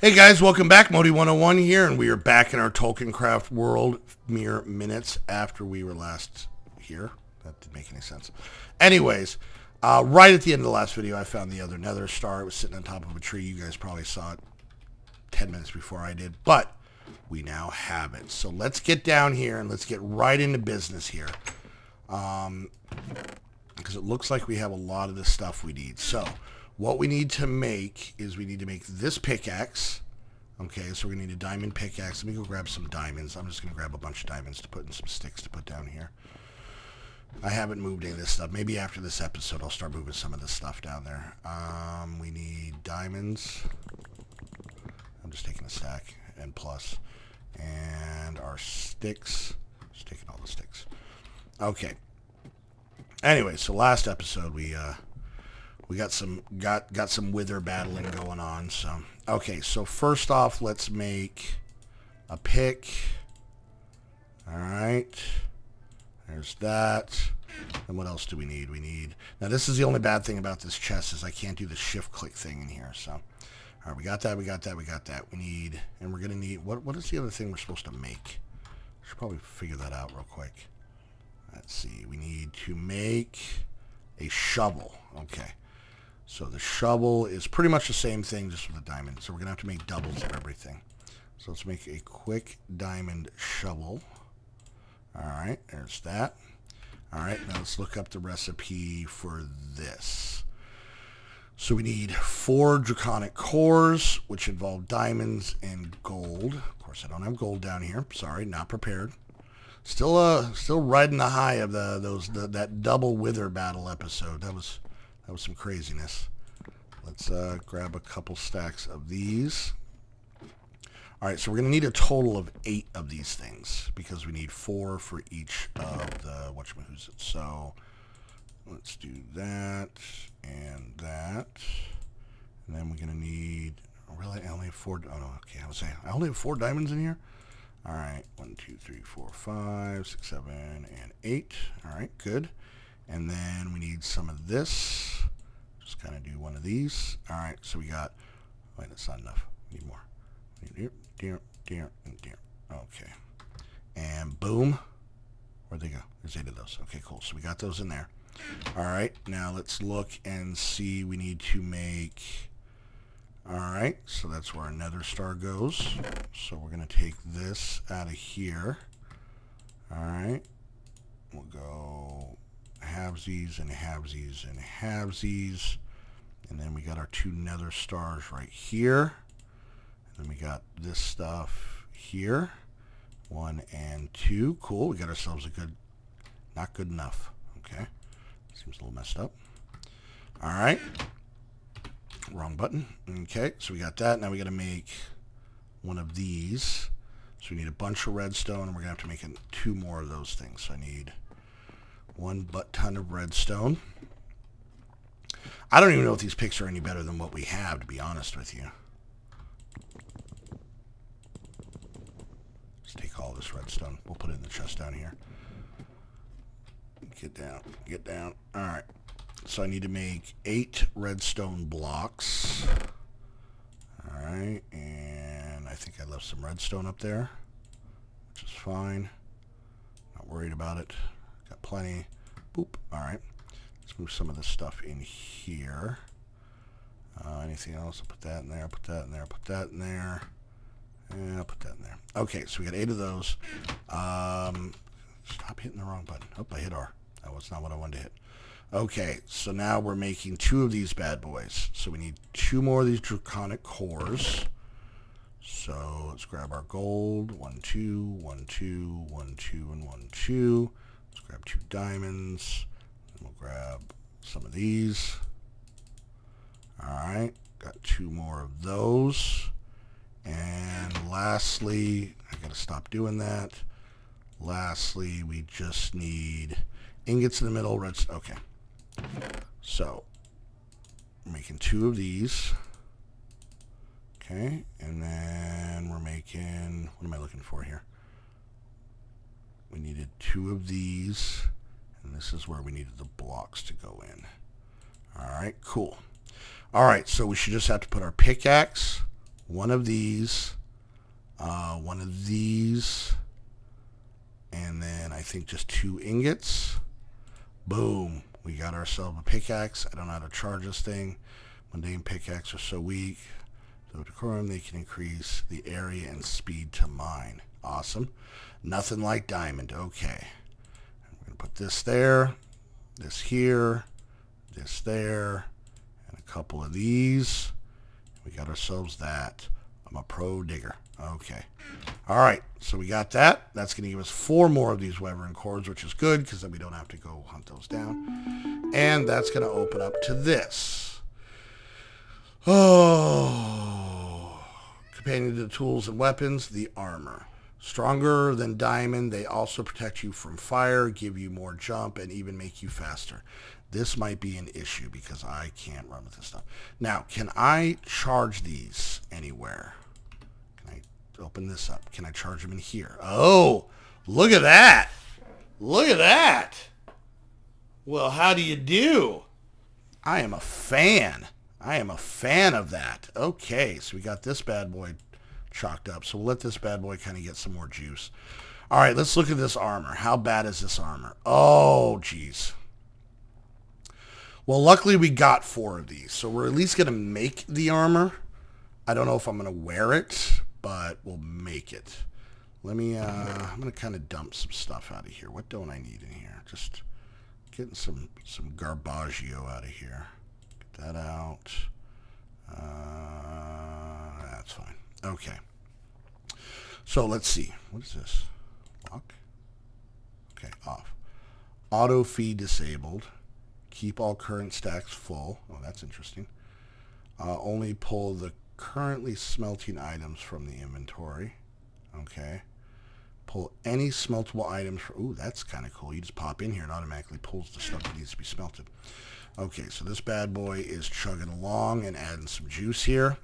Hey guys, welcome back. MODII 101 here, and we are back in our TOLKIENCRAFT world mere minutes after we were last here. That didn't make any sense. Anyways, right at the end of the last video, I found the other nether star. It was sitting on top of a tree. You guys probably saw it 10 minutes before I did, but we now have it. So let's get down here and let's get right into business here. Because it looks like we have a lot of the stuff we need. So what we need to make is we need to make this pickaxe. Okay, so we're going to need a diamond pickaxe. Let me go grab some diamonds. I'm just going to grab a bunch of diamonds to put in some sticks to put down here. I haven't moved any of this stuff. Maybe after this episode I'll start moving some of this stuff down there. We need diamonds. I'm just taking a stack and plus. And our sticks. Just taking all the sticks. Okay. Anyway, so last episode we got some wither battling going on. So okay, so first off, let's make a pick. All right, there's that. And what else do we need? We need, now this is the only bad thing about this chest is I can't do the shift click thing in here. So all right, we got that, we got that, we got that. We need, and we're gonna need, what is the other thing we're supposed to make? I should probably figure that out real quick. Let's see, we need to make a shovel. Okay. So the shovel is pretty much the same thing, just with a diamond. So we're going to have to make doubles of everything. So let's make a quick diamond shovel. All right, there's that. All right, now let's look up the recipe for this. So we need 4 draconic cores, which involve diamonds and gold. Of course, I don't have gold down here. Sorry, not prepared. Still riding the high of that double wither battle episode. That was some craziness. Let's grab a couple stacks of these. All right, so we're going to need a total of 8 of these things because we need 4 for each of the whatchamacallit. So let's do that and that. And then we're going to need, really, I only have 4. Oh, no, okay, I was saying, I only have 4 diamonds in here. All right, 1, 2, 3, 4, 5, 6, 7, and 8. All right, good. And then we need some of this. Just kind of do one of these. All right, so we got, wait, that's not enough. We need more. We need deer, and deer. Okay. And boom. Where'd they go? There's 8 of those. Okay, cool. So we got those in there. All right, now let's look and see. We need to make, all right, so that's where our nether star goes. So we're going to take this out of here. All right. We'll go halvesies and halvesies and halvesies. And then we got our 2 nether stars right here. And then we got this stuff here. 1 and 2. Cool. We got ourselves a good, not good enough. Okay. Seems a little messed up. All right. Wrong button. Okay. So we got that. Now we got to make one of these. So we need a bunch of redstone, and we're going to have to make 2 more of those things. So I need 1 butt ton of redstone. I don't even know if these picks are any better than what we have, to be honest with you. Let's take all this redstone. We'll put it in the chest down here. Get down. Get down. All right. So I need to make 8 redstone blocks. All right. And I think I left some redstone up there, which is fine. Not worried about it. Got plenty. Boop. All right. Let's move some of this stuff in here. Anything else? I'll put that in there. Put that in there. Put that in there. And I'll put that in there. Okay, so we got 8 of those. Stop hitting the wrong button. Oh, I hit R. That was not what I wanted to hit. Okay, so now we're making 2 of these bad boys. So we need 2 more of these draconic cores. So let's grab our gold. 1, 2, 1, 2, 1, 2, and 1, 2. Let's grab 2 diamonds. And we'll grab some of these. All right, got 2 more of those. And lastly, I gotta stop doing that. Lastly, we just need ingots in the middle. Okay. So we're making 2 of these. Okay, and then we're making, what am I looking for here? We needed 2 of these, and this is where we needed the blocks to go in. All right, cool. All right, so we should just have to put our pickaxe one of these, and then I think just 2 ingots. Boom. We got ourselves a pickaxe. I don't know how to charge this thing. Mundane pickaxe are so weak. So decorum, they can increase the area and speed to mine. Awesome. Nothing like diamond. Okay. I'm going to put this there, this here, this there, and a couple of these. We got ourselves that. I'm a pro digger. Okay. All right. So we got that. That's going to give us 4 more of these wyvern cores, which is good because then we don't have to go hunt those down. And that's going to open up to this. Oh. Companion to the tools and weapons, the armor. Stronger than diamond. They also protect you from fire, give you more jump, and even make you faster. This might be an issue because I can't run with this stuff. Now, can I charge these anywhere? Can I open this up? Can I charge them in here? Oh, look at that. Look at that. Well, how do you do? I am a fan. I am a fan of that. Okay, so we got this bad boy chalked up. So we'll let this bad boy kind of get some more juice. All right, let's look at this armor. How bad is this armor? Oh, geez. Well, luckily we got 4 of these, so we're at least going to make the armor. I don't know if I'm going to wear it, but we'll make it. Let me, I'm going to kind of dump some stuff out of here. What don't I need in here? Just getting some garbaggio out of here. Get that out. That's fine. Okay. So let's see. What is this? Lock? Okay, off. Auto feed disabled. Keep all current stacks full. Oh, that's interesting. Only pull the currently smelting items from the inventory. Okay. Pull any smeltable items. Ooh, that's kind of cool. You just pop in here and automatically pulls the stuff that needs to be smelted. Okay, so this bad boy is chugging along and adding some juice here.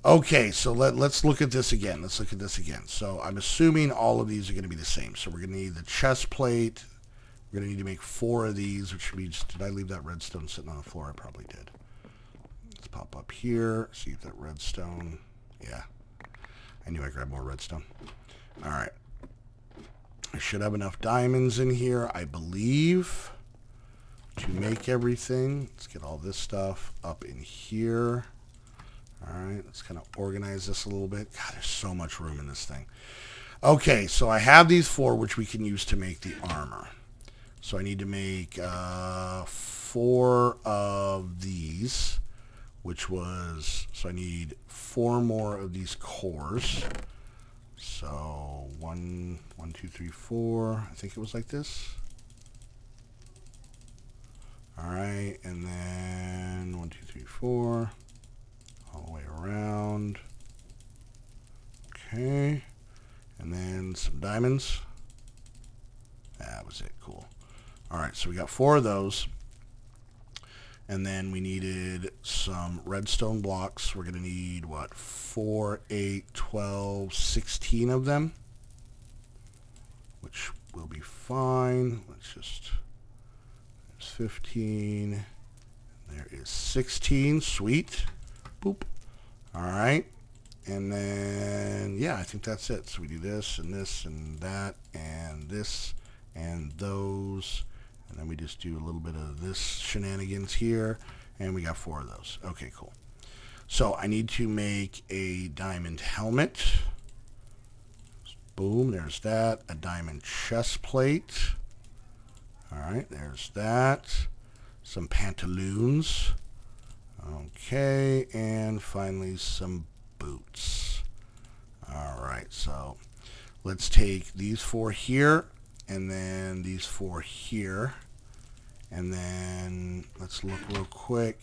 Okay, so let's look at this again. Let's look at this again. So I'm assuming all of these are going to be the same. So we're going to need the chest plate. We're going to need to make 4 of these, which means, did I leave that redstone sitting on the floor? I probably did. Let's pop up here, see if that redstone, yeah. I knew I grabbed more redstone. All right. I should have enough diamonds in here, I believe, to make everything. Let's get all this stuff up in here. All right, let's kind of organize this a little bit. God, there's so much room in this thing. Okay, so I have these 4, which we can use to make the armor. So I need to make 4 of these, which was, so I need 4 more of these cores. So 1, 2, 3, 4. I think it was like this. All right, and then 1, 2, 3, 4, all the way around. Okay, and then some diamonds. That was it. Cool. All right, so we got 4 of those. And then we needed some redstone blocks. We're going to need, what, 4, 8, 12, 16 of them, which will be fine. Let's just, there's 15. There is 16. Sweet. Boop. All right. And then, yeah, I think that's it. So we do this and this and that and this and those. And then we just do a little bit of this shenanigans here. And we got 4 of those. Okay, cool. So I need to make a diamond helmet. Boom, there's that. A diamond chest plate. All right, there's that. Some pantaloons. Okay, and finally some boots. All right, so let's take these 4 here. And then these 4 here. And then let's look real quick.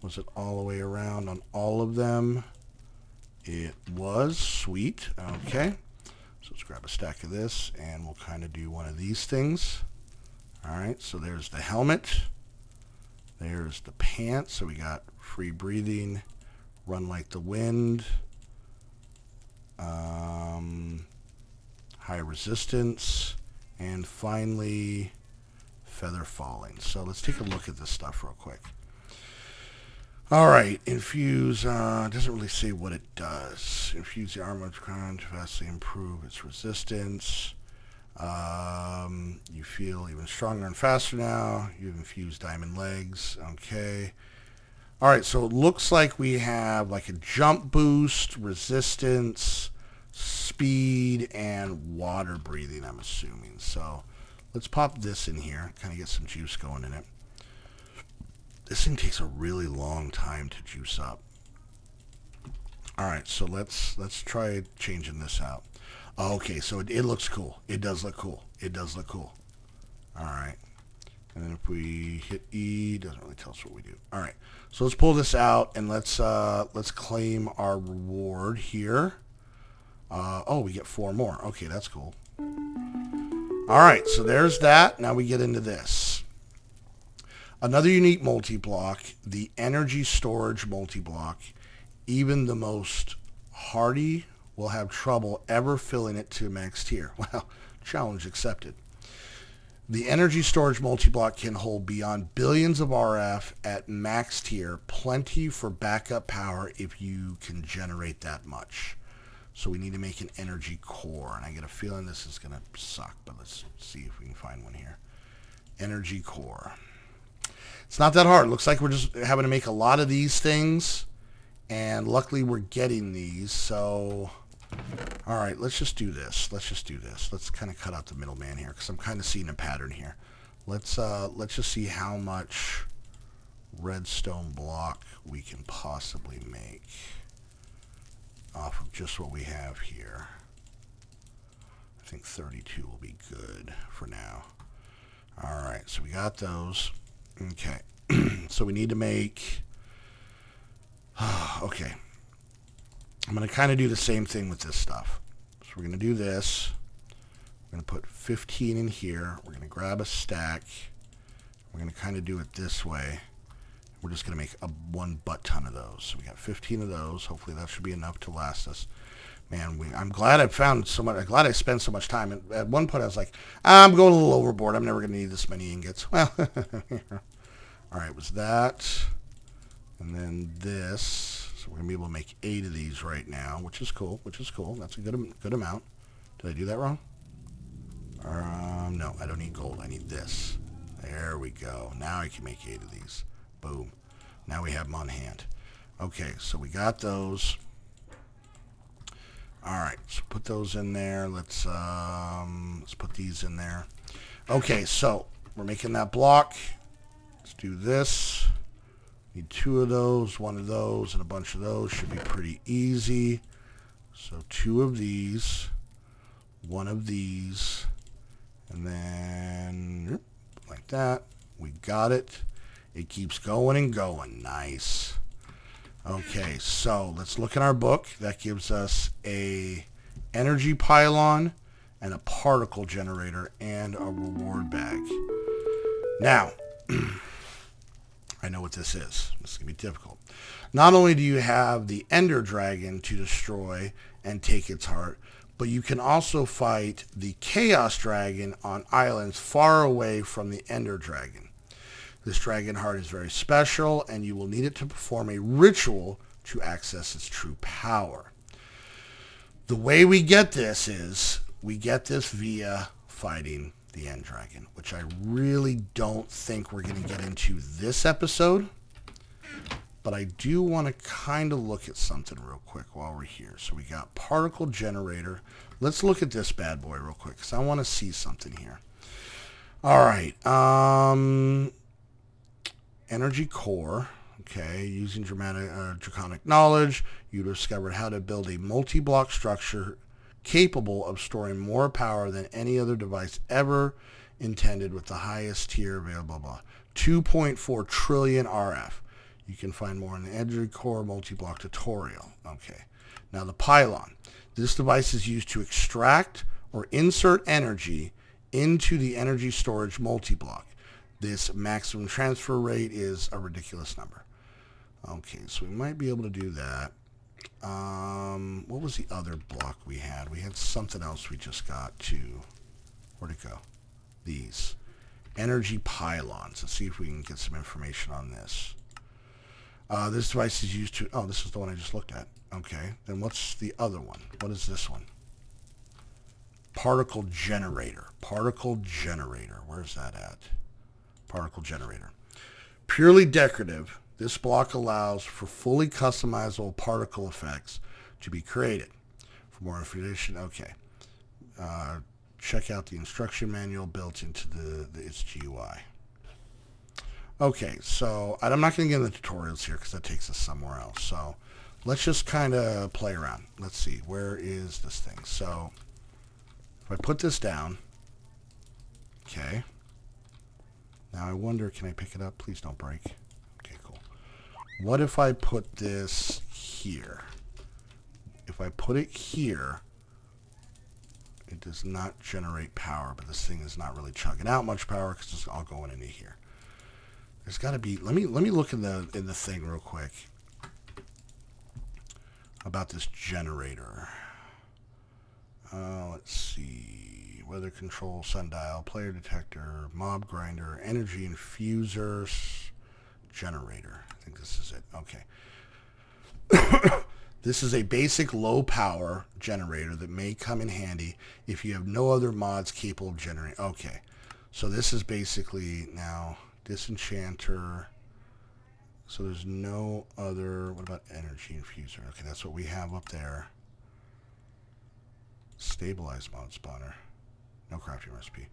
Was it all the way around on all of them? It was. Sweet. Okay. So let's grab a stack of this and we'll kind of do one of these things. All right. So there's the helmet. There's the pants. So we got free breathing, run like the wind, high resistance, and finally feather falling. So let's take a look at this stuff real quick. All right, infuse, doesn't really say what it does. Infuse the armor of crown to vastly improve its resistance. You feel even stronger and faster now. You've infused diamond legs. Okay. All right, so it looks like we have like a jump boost, resistance, speed, and water breathing, I'm assuming. So let's pop this in here, kind of get some juice going in it. This thing takes a really long time to juice up. All right, so let's try changing this out. Okay, so it looks cool. It does look cool. It does look cool. All right. And then if we hit E, it doesn't really tell us what we do. All right, so let's pull this out and let's claim our reward here. Oh, we get 4 more. Okay, that's cool. All right, so there's that. Now we get into this. Another unique multi-block, the energy storage multi-block. Even the most hardy will have trouble ever filling it to max tier. Well, challenge accepted. The energy storage multi-block can hold beyond billions of RF at max tier, plenty for backup power if you can generate that much. So we need to make an energy core, and I get a feeling this is going to suck, but let's see if we can find one here. Energy core. It's not that hard. It looks like we're just having to make a lot of these things, and luckily we're getting these. So, all right, let's just do this. Let's just do this. Let's kind of cut out the middleman here because I'm kind of seeing a pattern here. Let's just see how much redstone block we can possibly make off of just what we have here. I think 32 will be good for now. All right, so we got those. Okay, so we need to make, okay, I'm going to kind of do the same thing with this stuff. So we're going to do this. We're going to put 15 in here. We're going to grab a stack. We're going to kind of do it this way. We're just going to make one butt ton of those. So we got 15 of those. Hopefully that should be enough to last us. Man, I'm glad I found so much. I'm glad I spent so much time. At one point, I was like, I'm going a little overboard. I'm never going to need this many ingots. Well, all right, was that, and then this. So we're going to be able to make 8 of these right now, which is cool. Which is cool. That's a good amount. Did I do that wrong? No, I don't need gold. I need this. There we go. Now I can make 8 of these. Boom. Now we have them on hand. Okay, so we got those. All right, so put those in there. Let's put these in there. Okay, so we're making that block. Let's do this. Need 2 of those, 1 of those, and a bunch of those. Should be pretty easy. So 2 of these, 1 of these, and then like that. We got it. It keeps going and going. Nice. Okay, so let's look in our book. That gives us a energy pylon and a particle generator and a reward bag. Now, I know what this is. This is going to be difficult. Not only do you have the Ender Dragon to destroy and take its heart, but you can also fight the Chaos Dragon on islands far away from the Ender Dragon. This dragon heart is very special, and you will need it to perform a ritual to access its true power. The way we get this is, we get this via fighting the End Dragon, which I really don't think we're going to get into this episode, but I do want to kind of look at something real quick while we're here. So we got particle generator. Let's look at this bad boy real quick, because I want to see something here. All right. Energy core, okay, using draconic knowledge, you discovered how to build a multi-block structure capable of storing more power than any other device ever intended with the highest tier available, blah, blah. 2.4 trillion RF. You can find more in the Energy Core multi-block tutorial. Okay, now the pylon. This device is used to extract or insert energy into the energy storage multi-block. This maximum transfer rate is a ridiculous number. Okay, so we might be able to do that. What was the other block we had? We had something else we just got too. Where'd it go? These. Energy pylons. Let's see if we can get some information on this. This device is used to... Oh, this is the one I just looked at. Okay. Then what's the other one? What is this one? Particle generator. Particle generator. Where's that at? Particle generator. Purely decorative, this block allows for fully customizable particle effects to be created. For more information, okay. Check out the instruction manual built into its GUI. Okay, so I'm not going to get into the tutorials here because that takes us somewhere else. So let's just kind of play around. Let's see, where is this thing? So if I put this down, okay. Now I wonder, can I pick it up? Please don't break. Okay, cool. What if I put this here? If I put it here, it does not generate power, but this thing is not really chugging out much power because it's all going into here. There's got to be. Let me look in the thing real quick about this generator. Let's see. Weather control, sundial, player detector, mob grinder, energy infusers, generator. I think this is it. Okay. This is a basic low power generator that may come in handy if you have no other mods capable of generating. Okay. So this is basically now disenchanter. So there's no other. What about energy infuser? Okay, that's what we have up there. Stabilize mod spawner. No crafting recipe.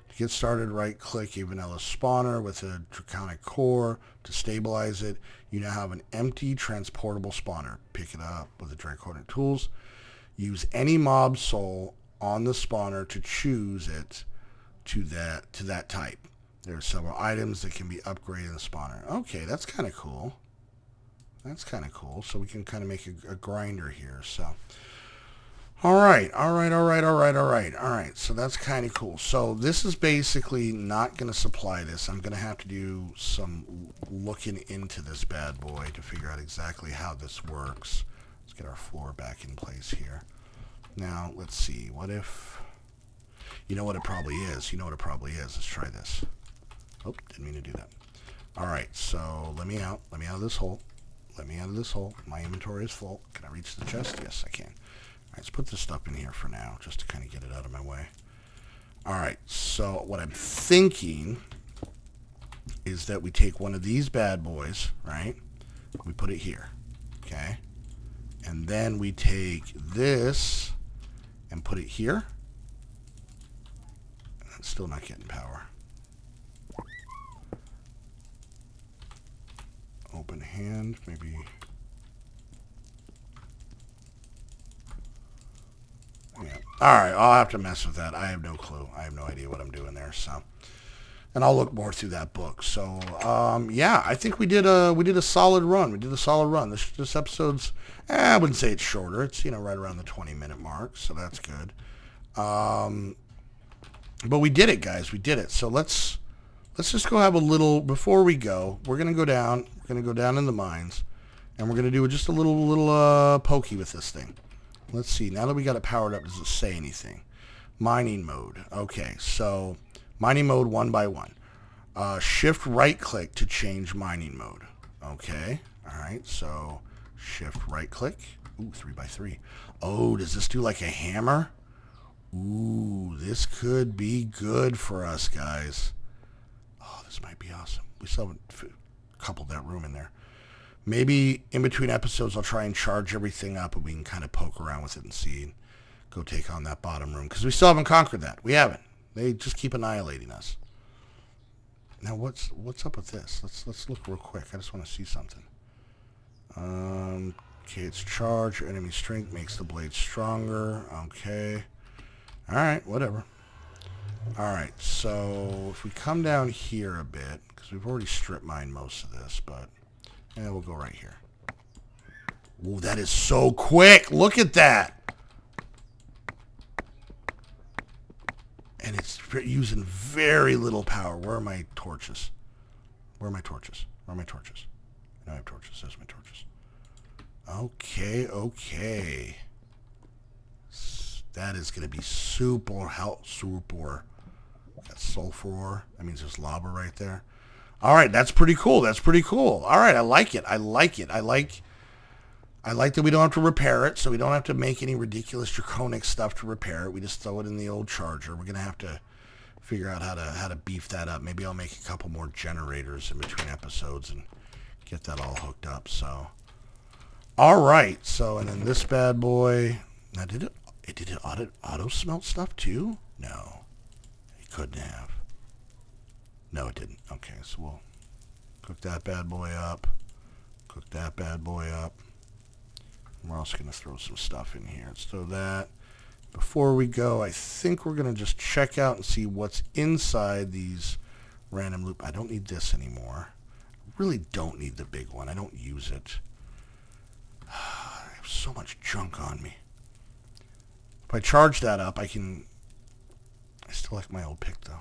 To get started, right-click a vanilla spawner with a draconic core. To stabilize it, you now have an empty transportable spawner. Pick it up with the draconic tools. Use any mob soul on the spawner to choose it to that type. There are several items that can be upgraded in the spawner. Okay, that's kind of cool. That's kind of cool. So we can kind of make a grinder here. So. All right. So that's kind of cool. So this is basically not going to supply this. I'm going to have to do some looking into this bad boy to figure out exactly how this works. Let's get our floor back in place here. Now, let's see. What if... You know what it probably is. Let's try this. Oh, didn't mean to do that. All right. So let me out. Let me out of this hole. My inventory is full. Can I reach the chest? Yes, I can. Let's put this stuff in here for now, just to kind of get it out of my way. Alright, so what I'm thinking is that we take one of these bad boys, right? We put it here, okay? And then we take this and put it here. I'm still not getting power. Open hand, maybe... Yeah. All right, I'll have to mess with that. I have no clue. I have no idea what I'm doing there. So, and I'll look more through that book. So, yeah, I think we did a solid run. This episode's, I wouldn't say it's shorter. It's right around the 20-minute mark. So that's good. But we did it, guys. We did it. So let's just go have a little before we go. We're gonna go down. We're gonna go down in the mines, and we're gonna do just a little pokey with this thing. Let's see. Now that we got it powered up, does it say anything? Mining mode. Okay, so mining mode 1 by 1. Shift right click to change mining mode. Okay. All right. So shift right click. Ooh, 3 by 3. Oh, does this do like a hammer? Ooh, this could be good for us, guys. Oh, this might be awesome. We still haven't coupled that room in there. Maybe in between episodes, I'll try and charge everything up and we can kind of poke around with it and see and go take on that bottom room. Because we still haven't conquered that. We haven't. They just keep annihilating us. Now, what's up with this? Let's look real quick. I just want to see something. Okay, it's charge. Enemy strength makes the blade stronger. Okay. All right, whatever. All right, so if we come down here a bit, because we've already strip mined most of this, but... Yeah, we'll go right here. Whoa, that is so quick. Look at that. And it's using very little power. Where are my torches? Where are my torches? Where are my torches? I have torches. There's my torches. Okay. That is going to be super. Got sulfur ore. That means there's lava right there. All right, that's pretty cool. That's pretty cool. All right, I like it. I like it. I like that we don't have to repair it, so we don't have to make any ridiculous draconic stuff to repair it. We just throw it in the old charger. We're gonna have to figure out how to beef that up. Maybe I'll make a couple more generators in between episodes and get that all hooked up. So, all right. So, and then this bad boy. Now, did it auto smelt stuff too? No, it couldn't have. No, it didn't. Okay, so we'll cook that bad boy up. Cook that bad boy up. We're also going to throw some stuff in here. Let's throw that. Before we go, I think we're going to just check out and see what's inside these random loop. I don't need this anymore. I really don't need the big one. I don't use it. I have so much junk on me. If I charge that up, I still like my old pick, though.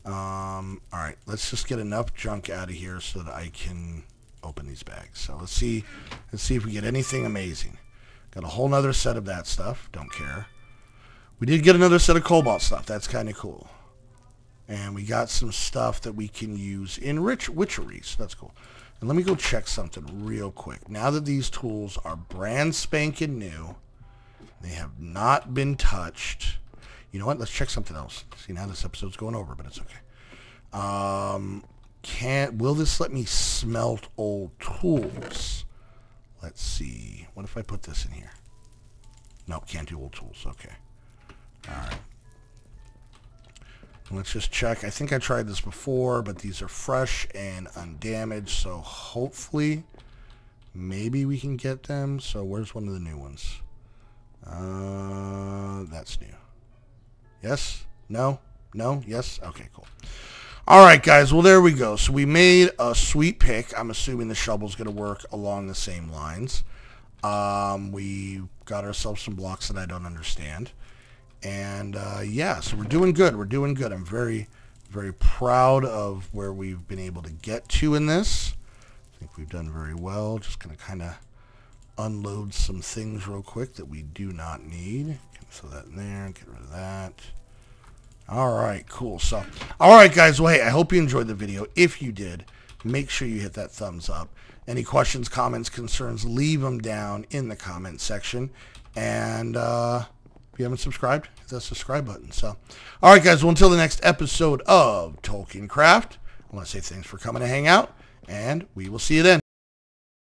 Alright, let's just get enough junk out of here so that I can open these bags. So let's see if we get anything amazing. Got a whole nother set of that stuff. Don't care. We did get another set of cobalt stuff. That's kind of cool. And we got some stuff that we can use in witchery. So that's cool. And let me go check something real quick. Now that these tools are brand spanking new, they have not been touched. You know what? Let's check something else. See, now this episode's going over, but it's okay. Will this let me smelt old tools? Let's see. What if I put this in here? No, can't do old tools. Okay. Alright. Let's just check. I think I tried this before, but these are fresh and undamaged, so hopefully maybe we can get them. So where's one of the new ones? That's new. Yes? No? No? Yes? Okay, cool. Alright, guys. Well, there we go. So we made a sweet pick. I'm assuming the shovel's going to work along the same lines. We got ourselves some blocks that I don't understand. And, yeah, so we're doing good. We're doing good. I'm very, very proud of where we've been able to get to in this. I think we've done very well. Just going to kind of unload some things real quick that we do not need. Throw that in there, get rid of that. Alright, cool. So, alright guys, well hey, I hope you enjoyed the video. If you did, make sure you hit that thumbs up. Any questions, comments, concerns, leave them down in the comment section. And if you haven't subscribed, hit that subscribe button. So, alright guys, well until the next episode of TolkienCraft, I want to say thanks for coming to hang out, and we will see you then.